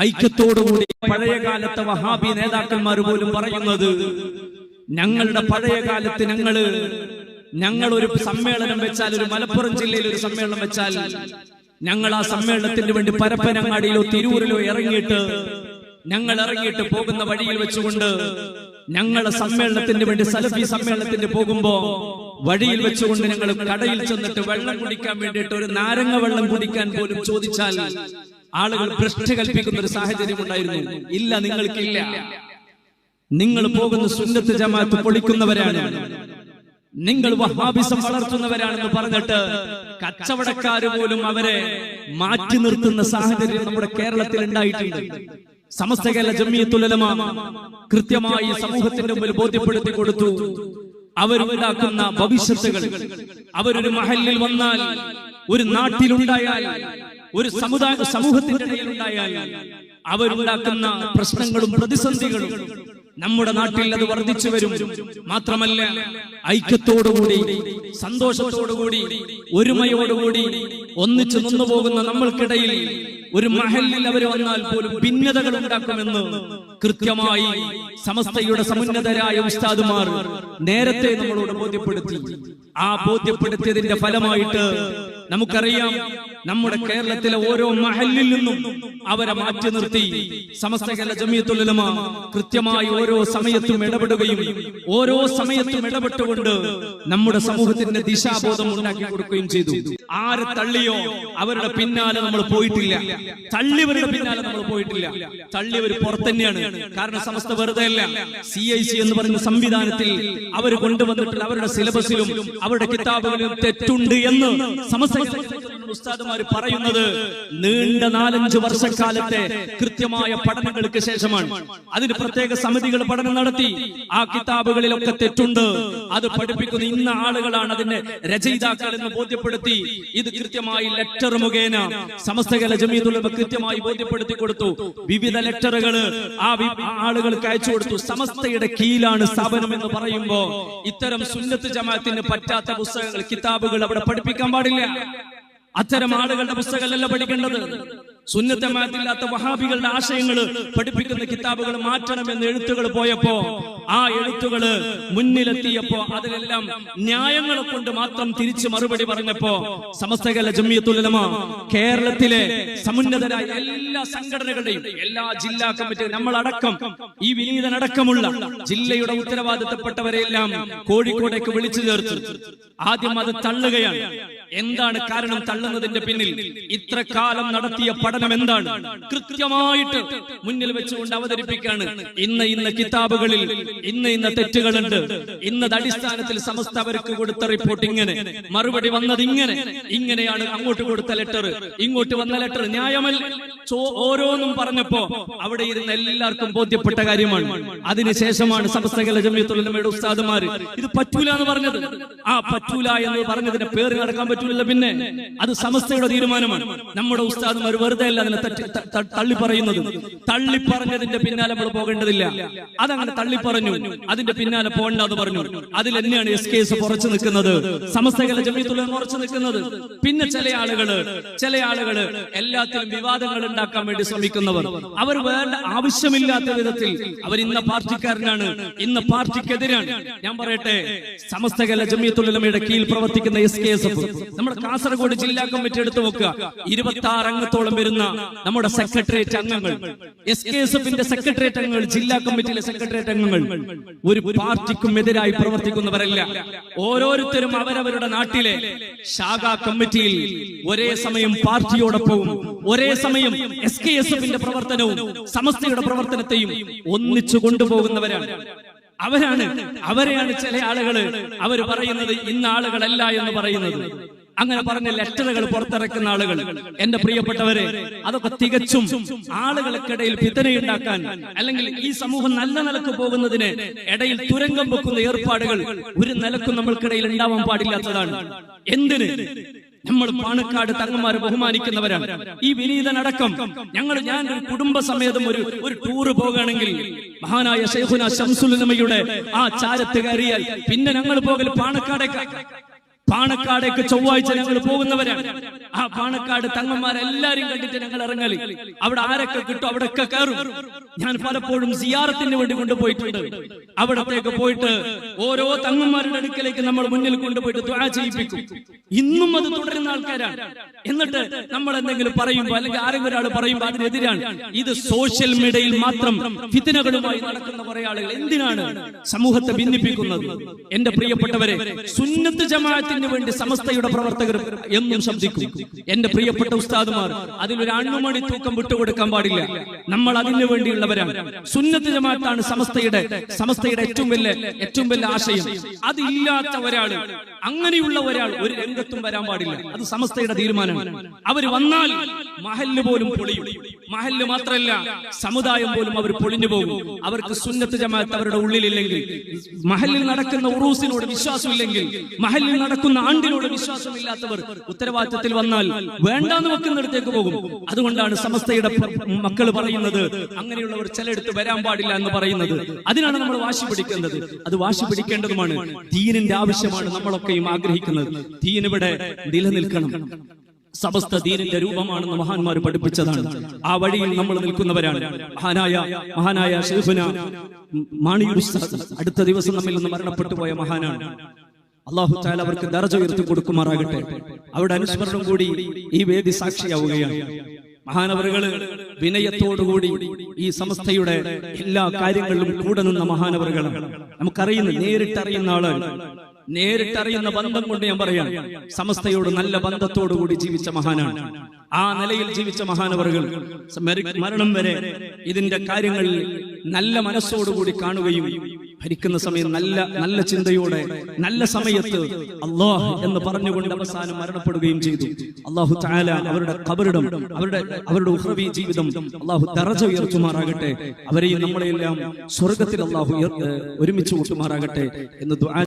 ഐക്യത്തോടുകൂടി പഴയ കാലത്തെ വഹാബി നേതാക്കന്മാർ പോലും പറയുന്നത്, ഞങ്ങളുടെ പഴയ കാലത്ത് ഞങ്ങൾ ഒരു സമ്മേളനം വെച്ചാൽ, ഒരു മലപ്പുറം ജില്ലയിൽ ഒരു സമ്മേളനം വെച്ചാൽ, ഞങ്ങൾ ആ സമ്മേളനത്തിന് വേണ്ടി പരപ്പനങ്ങാടിയിലോ തിരൂരിലോ ഇറങ്ങിയിട്ട് പോകുന്ന വഴിയിൽ വെച്ചുകൊണ്ട് ഞങ്ങളെ സമ്മേളനത്തിന് വേണ്ടി സലഫി സമ്മേളനത്തിന് പോകുമ്പോ വഴിയിൽ വെച്ചുകൊണ്ട് ഞങ്ങൾ കടയിൽ ചെന്നിട്ട് വെള്ളം കുടിക്കാൻ വേണ്ടിയിട്ട് ഒരു നാരങ്ങ വെള്ളം കുടിക്കാൻ പോലും ചോദിച്ചാൽ ആളുകൾ ഭ്രഷ്ട് കൽപ്പിക്കുന്ന ഒരു സാഹചര്യം ഉണ്ടായിരുന്നു. ഇല്ല, നിങ്ങൾക്കില്ല. നിങ്ങൾ പോകുന്ന സുന്നത്ത് ജമാഅത്ത് പൊളിക്കുന്നവരാണ്, നിങ്ങൾ വഹാബിസം വളർത്തുന്നവരാണെന്ന് പറഞ്ഞിട്ട് കച്ചവടക്കാര് പോലും അവരെ മാറ്റി നിർത്തുന്ന സാഹചര്യം നമ്മുടെ കേരളത്തിൽ ഉണ്ടായിട്ടുണ്ട്. സമസ്ത കേരള ജംഇയ്യത്തുൽ ഉലമ കൃത്യമായി സമൂഹത്തിന്റെ മുമ്പിൽ ബോധ്യപ്പെടുത്തി കൊടുത്തു. അവരുണ്ടാക്കുന്ന ഭവിഷ്യത്തുകൾ, അവരൊരു മഹല്ലിൽ വന്നാൽ, ഒരു നാട്ടിലുണ്ടായാൽ, ഒരു സമൂഹത്തിന്റെ ഇടയിലുണ്ടായാൽ അവരുണ്ടാക്കുന്ന പ്രശ്നങ്ങളും പ്രതിസന്ധികളും നമ്മുടെ നാട്ടിൽ അത് വർദ്ധിച്ചു വരും. മാത്രമല്ല, ഐക്യത്തോടുകൂടി, സന്തോഷത്തോടുകൂടി, ഒരുമയോടുകൂടി ഒന്നിച്ചു നിന്നുപോകുന്ന നമ്മൾക്കിടയിൽ ഒരു മഹല്ലിൽ അവർ വന്നാൽ പോലും ഭിന്നതകൾ ഉണ്ടാക്കുമെന്ന് കൃത്യമായി സമസ്തയുടെ സമുന്നതരായ ഉസ്താദുമാർ നേരത്തെ നമ്മളോട് ബോധ്യപ്പെടുത്തി. ആ ബോധ്യപ്പെടുത്തിയതിന്റെ ഫലമായിട്ട് നമുക്കറിയാം, നമ്മുടെ കേരളത്തിലെ ഓരോ മഹല്ലിൽ നിന്നും അവരെ മാറ്റി നിർത്തി സമസ്ത കേരള ജംഇയ്യത്തുൽ ഉലമ കൃത്യമായി ഓരോ സമയത്തും ഇടപെടുകയും ഓരോ സമയത്തും ഇടപെട്ടുകൊണ്ട് നമ്മുടെ സമൂഹത്തിന്റെ ദിശാബോധം ഉണ്ടാക്കി കൊടുക്കുകയും ചെയ്തു. ആര് തള്ളിയോ അവരുടെ പിന്നാലെ നമ്മൾ പോയിട്ടില്ല, തള്ളിയവരുടെ പിന്നാലെ നമ്മൾ പോയിട്ടില്ല. തള്ളിയവർ പുറത്തന്നെയാണ്. കാരണം സമസ്ത വെറുതെ അല്ല. CIC എന്ന് പറയുന്ന സംവിധാനത്തിൽ അവർ കൊണ്ടുവന്നിട്ടുള്ള അവരുടെ സിലബസിലും അവരുടെ കിതാബുകളിലും തെറ്റുണ്ട് എന്ന് സമസ്ത ഉസ്താദുമാർ പറയുന്നത് നീണ്ട 4-5 വർഷക്കാലത്തെ കൃത്യമായ പഠനങ്ങൾക്ക് ശേഷമാണ്. അതിന് പ്രത്യേക സമിതികൾ പഠനം നടത്തി. ആ കിതാബുകളിലൊക്കെ തെറ്റുണ്ട്, അത് പഠിപ്പിക്കുന്ന ഇന്ന ആളുകളാണ് അതിന്റെ രചയിതാക്കൾ എന്ന് ബോധ്യപ്പെടുത്തി. ഇത് കൃത്യമായി ലെറ്റർ മുഖേന സമസ്ത കേരള ജംഇയ്യത്തുൽ ഉലമ കൃത്യമായി ബോധ്യപ്പെടുത്തി കൊടുത്തു. വിവിധ ലെറ്ററുകൾ ആ ആളുകൾക്ക് അയച്ചു കൊടുത്തു. സമസ്തയുടെ കീഴിലാണ് സ്ഥാപനം എന്ന് പറയുമ്പോ ഇത്തരം സുന്നത്ത് ജമാഅത്തിന് പറ്റാത്ത പുസ്തകങ്ങൾ, കിതാബുകൾ അവിടെ പഠിപ്പിക്കാൻ പാടില്ല. അത്തരം ആളുകളുടെ പുസ്തകമല്ല പഠിക്കേണ്ടത്. സുന്നത്ത് ജമാഅത്തില്ലാത്ത വഹാബികളുടെ ആശയങ്ങൾ പഠിപ്പിക്കുന്ന കിതാബുകൾ മാറ്റണമെന്ന് എഴുത്തുകൾ പോയപ്പോ, ആ എഴുത്തുകള് മുന്നിലെത്തിയപ്പോ അതിലെല്ലാം ന്യായങ്ങളെ കൊണ്ട് മാത്രം തിരിച്ച് മറുപടി പറഞ്ഞപ്പോ സമസ്ത കേരള ജംഇയ്യത്തുൽ ഉലമ കേരളത്തിലെ സമുന്നതരായ എല്ലാ സംഘടനകളുടെയും, എല്ലാ ജില്ലാ കമ്മിറ്റി, നമ്മളടക്കം, ഈ വിനീതനടക്കമുള്ള ജില്ലയുടെ ഉത്തരവാദിത്തപ്പെട്ടവരെല്ലാം കോഴിക്കോടേക്ക് വിളിച്ചു ചേർത്തു. ആദ്യം അത് തള്ളുകയാണ്. എന്താണ് കാരണം തള്ളുന്നതിന്റെ പിന്നിൽ? ഇത്ര കാലം നടത്തിയ പഠനം എന്താണ് കൃത്യമായിട്ട് മുന്നിൽ വെച്ചുകൊണ്ട് അവതരിപ്പിക്കാണ്. ഇന്ന കിതാബുകളിൽ ഇന്ന തെറ്റുകളുണ്ട്, ഇന്നത് അടിസ്ഥാനത്തിൽ സമസ്ത അവർക്ക് കൊടുത്ത റിപ്പോർട്ട് ഇങ്ങനെ, മറുപടി വന്നത് ഇങ്ങനെയാണ്, അങ്ങോട്ട് കൊടുത്ത ലെറ്റർ, ഇങ്ങോട്ട് വന്ന ലെറ്റർ ന്യായമല്ല. ഓരോന്നും പറഞ്ഞപ്പോ അവിടെ ഇരുന്ന് എല്ലാവർക്കും ബോധ്യപ്പെട്ട കാര്യമാണ്. അതിനുശേഷമാണ് സമസ്ത കേരള ജംഇയ്യത്തുൽ ഉലമയുടെ ഉസ്താദുമാർ ഇത് പറ്റൂല എന്ന് പറഞ്ഞത്. ആ പറ്റൂല എന്ന് പറഞ്ഞതിന്റെ പേര് നടക്കാൻ പറ്റൂല. പിന്നെ അത് സമസ്തയുടെ തീരുമാനമാണ്. നമ്മുടെ ഉസ്താദുമാർ വെറുതെ അല്ല അതിനെ തള്ളി പറയുന്നത്. തള്ളി പറഞ്ഞതിന്റെ പിന്നാലെ നമ്മൾ പോകേണ്ടതില്ല. അതങ്ങനെ തള്ളി പറഞ്ഞു, അതിന്റെ പിന്നാലെ പോകണ്ട എന്ന് പറഞ്ഞു. അതിൽ തന്നെയാണ് SKS ഉറച്ചു നിൽക്കുന്നത്, സമസ്ത കേരള ജംഇയ്യത്തുൽ ഉലമ ഉറച്ചു നിൽക്കുന്നത്. പിന്നെ ചില ആളുകള് എല്ലാത്തിലും വിവാദങ്ങൾ ഉണ്ടാക്കാൻ വേണ്ടി ശ്രമിക്കുന്നവർ, അവർ വേണ്ട ആവശ്യമില്ലാത്ത വിധത്തിൽ അവർ ഇന്ന പാർട്ടിക്കാരനാണ്, ഇന്ന പാർട്ടിക്കെതിരാണ്. ഞാൻ പറയട്ടെ, സമസ്ത കേരള ജംഇയ്യത്തുൽ ഉലമയുടെ കീഴിൽ പ്രവർത്തിക്കുന്ന SKSF, നമ്മുടെ കാസർഗോഡ് ജില്ലാ കമ്മിറ്റി എടുത്തു നോക്കുക, 26 അംഗത്തോളം വരുന്ന നമ്മുടെ സെക്രട്ടേറിയറ്റ് അംഗങ്ങൾ, SKSFന്റെ സെക്രട്ടേറിയറ്റ് അംഗങ്ങൾ, ജില്ലാ കമ്മിറ്റിയിലെ സെക്രട്ടേറിയറ്റ് അംഗങ്ങൾ ഒരു പാർട്ടിക്കും എതിരായി പ്രവർത്തിക്കുന്നവരല്ല. ഓരോരുത്തരും അവരവരുടെ നാട്ടിലെ ശാഖാ കമ്മിറ്റിയിൽ ഒരേ സമയം പാർട്ടിയോടൊപ്പവും ഒരേ സമയം SKSFന്റെ പ്രവർത്തനവും സമസ്തയുടെ പ്രവർത്തനത്തെയും ഒന്നിച്ചു കൊണ്ടുപോകുന്നവരാണ്. അവരെയാണ് ചില ആളുകള് അവർ പറയുന്നത് ഇന്ന ആളുകളല്ല എന്ന് പറയുന്നത്. അങ്ങനെ പറഞ്ഞ ലെറ്ററുകൾ പുറത്തിറക്കുന്ന ആളുകൾ, എന്റെ പ്രിയപ്പെട്ടവരെ, അതൊക്കെ തികച്ചും ആളുകൾക്കിടയിൽ ഫിത്നയുണ്ടാക്കാൻ, അല്ലെങ്കിൽ ഈ സമൂഹം നല്ല നിലക്ക് പോകുന്നതിന് ഇടയിൽ തുരങ്കം വെക്കുന്ന ഏർപ്പാടുകൾ ഒരു നിലക്കും നമ്മൾക്കിടയിൽ ഉണ്ടാവാൻ പാടില്ലാത്തതാണ്. എന്തിന്? നമ്മൾ പാണക്കാട് തങ്ങന്മാരെ ബഹുമാനിക്കുന്നവരാണ്. ഈ വിനീതനടക്കം ഞാൻ ഒരു കുടുംബസമേതം ഒരു ടൂറ് പോകുകയാണെങ്കിൽ മഹാനായ ശൈഖുനാ ശംസുൽ ഉലമയുടെ ആ ചാരത്ത് കയറിയാൽ പിന്നെ ഞങ്ങൾ പോകൽ പാണക്കാടേക്ക് ചൊവ്വാഴ്ച ഞങ്ങൾ പോകുന്നവരാണ്. ആ പാണക്കാട് തങ്ങന്മാരെല്ലാരും കണ്ടിട്ട് ഞങ്ങൾ ഇറങ്ങല്. അവിടെ ആരൊക്കെ കിട്ടും അവിടെയൊക്കെ കയറും. ഞാൻ പലപ്പോഴും സിയാറത്തിന് വേണ്ടി കൊണ്ടുപോയിട്ടുണ്ട്. അവിടത്തേക്ക് പോയിട്ട് ഓരോ തങ്ങന്മാരുടെ അടുക്കലേക്ക് നമ്മൾ മുന്നിൽ കൊണ്ടുപോയിട്ട് ദുആ ചെയ്യിപ്പിക്കും. ഇന്നും അത് തുടരുന്ന ആൾക്കാരാണ്. എന്നിട്ട് നമ്മൾ എന്തെങ്കിലും പറയുമ്പോൾ അല്ലെങ്കിൽ ആരെങ്കിലും ഒരാൾ പറയുമ്പോൾ അതിനെതിരാണ്. ഇത് സോഷ്യൽ മീഡിയയിൽ മാത്രം ഫിത്നകളുമായി നടക്കുന്ന കുറെ ആളുകൾ എന്തിനാണ് സമൂഹത്തെ ഭിന്നിപ്പിക്കുന്നത്? എന്റെ പ്രിയപ്പെട്ടവരെ, സുന്നത്ത് ജമാഅത്തിന് വേണ്ടി സമസ്തയുടെ പ്രവർത്തകർ എന്നും ശബ്ദിക്കും. എന്റെ പ്രിയപ്പെട്ട ഉസ്താദുമാർ അതിലൊരു അണ്ണുമണി തൂക്കം വിട്ടുകൊടുക്കാൻ പാടില്ല. നമ്മൾ അതിനു വേണ്ടിയുള്ളവരാണ്. സുന്നത്ത് ജമാഅത്താണ് സമസ്തയുടെ ഏറ്റവും വലിയ ആശയം. അതില്ലാത്ത ഒരാൾ, അങ്ങനെയുള്ള ഒരാൾ ഒരു രംഗത്തും വരാൻ പാടില്ല. അത് സമസ്തയുടെ തീരുമാനമാണ്. അവർ വന്നാൽ മഹല്ല് പോലും പൊളിയും. മഹല്ല് മാത്രമല്ല, സമുദായം പോലും അവർ പൊളിഞ്ഞു പോകും. അവർക്ക് സുന്നത്ത് ജമാഅത്ത് അവരുടെ ഉള്ളിലില്ലെങ്കിൽ, മഹല്ലിൽ നടക്കുന്ന ഉറൂസിനോട് വിശ്വാസമില്ലെങ്കിൽ, മഹല്ലിൽ നടക്കുന്ന ആണ്ടിനോട് വിശ്വാസമില്ലാത്തവർ ഉത്തരവാദിത്തത്തിൽ വന്നാൽ വേണ്ടാന്ന് വെക്കുന്നിടത്തേക്ക് പോകും. അതുകൊണ്ടാണ് സമസ്തയുടെ മക്കൾ പറയുന്നത് അങ്ങനെയുള്ളവർ ചിലയിടത്ത് വരാൻ പാടില്ല എന്ന് പറയുന്നത്. അതിനാണ് നമ്മൾ വാശി പിടിക്കേണ്ടത്. അത് വാശി പിടിക്കേണ്ടതുമാണ്. ദീനിന്റെ ആവശ്യമാണ് നമ്മളൊക്കെയും ആഗ്രഹിക്കുന്നത്. ദീൻ ഇവിടെ നിലനിൽക്കണം. സമസ്ത ദീനിന്റെ രൂപമാണെന്ന് മഹാന്മാർ പഠിപ്പിച്ചതാണ്. ആ വഴിയിൽ നമ്മൾ നിൽക്കുന്നവരാണ്. മഹാനായ ശൈഖുന മാണിയൂർ ഉസ്താദ് അടുത്ത ദിവസം നമ്മിൽ നിന്ന് മരണപ്പെട്ടു പോയ മഹാനാണ്. അല്ലാഹു തആല അവർക്ക് ദർജ ഉയർത്തി കൊടുക്കുമാറാകട്ടെ. അവിടെ അനുസ്മരണം കൂടി ഈ വേദി സാക്ഷിയാവുകയാണ്. മഹാനവറുകള് വിനയത്തോടുകൂടി ഈ സമസ്തയുടെ എല്ലാ കാര്യങ്ങളിലും കൂടെ നിന്ന മഹാനവറുകളാണ്. നമുക്കറിയുന്ന, നേരിട്ടറിയുന്ന ആളാണ്. നേരിട്ടറിയുന്ന ബന്ധം കൊണ്ട് ഞാൻ പറയാം, സമസ്തയോട് നല്ല ബന്ധത്തോടുകൂടി ജീവിച്ച മഹാനാണ്. ആ നിലയിൽ ജീവിച്ച മഹാനവറുകൾ മരണം വരെ ഇതിന്റെ കാര്യങ്ങളിൽ നല്ല മനസ്സോടുകൂടി കാണുകയും ഭരിക്കുന്ന സമയം നല്ല ചിന്തയോടെ നല്ല സമയത്ത് അല്ലാഹ് എന്ന് പറഞ്ഞുകൊണ്ട് അവസാനം മരണപ്പെടുകയും ചെയ്തു. അല്ലാഹു തആല അവരുടെ ഖബറിടം, അവരുടെ ഉഖ്റവി ജീവിതം അല്ലാഹു ദർജ ഉയർത്തുമാറാകട്ടെ. അവരെയും നമ്മളെല്ലാം സ്വർഗ്ഗത്തിൽ അല്ലാഹു ഒരുമിച്ച് കൂട്ടുമാറാകട്ടെ എന്ന് ദുആ